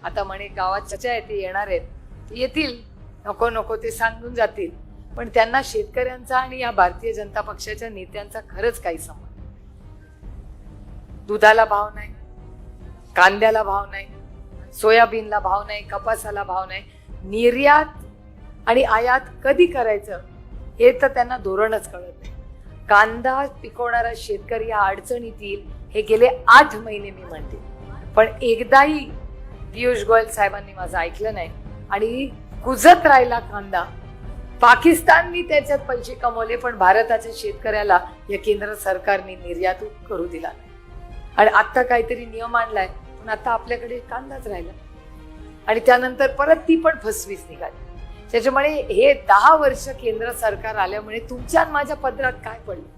आता म्हणे गावात चर्चा आहे ते येणार आहेत, ते येतील, नको नको ते सांगून जातील, पण त्यांना शेतकऱ्यांचा आणि या भारतीय जनता पक्षाच्या नेत्यांचा खरंच काही संबंध. दुधाला भाव नाही, कांद्याला भाव नाही, सोयाबीनला भाव नाही, कपासाला भाव नाही, निर्यात आणि आयात कधी करायचं हे तर त्यांना धोरणच कळत नाही. कांदा पिकवणारा शेतकरी हा अडचणीत येईल हे गेले 8 महिने मी म्हणते, पण एकदाही पियुष गोयल साहेबांनी माझं ऐकलं नाही आणि कुजत राहिला कांदा. पाकिस्ताननी त्याच्यात पैसे कमवले, पण भारताच्या शेतकऱ्याला या केंद्र सरकारने निर्यात करू दिला नाही. आणि आता काहीतरी नियम आणलाय, पण आता आपल्याकडे कांदाच राहिला आणि त्यानंतर परत ती पण फसवीच निघाली. त्याच्यामुळे हे 10 वर्ष केंद्र सरकार आल्यामुळे तुमच्या माझ्या पदरात काय पडलं?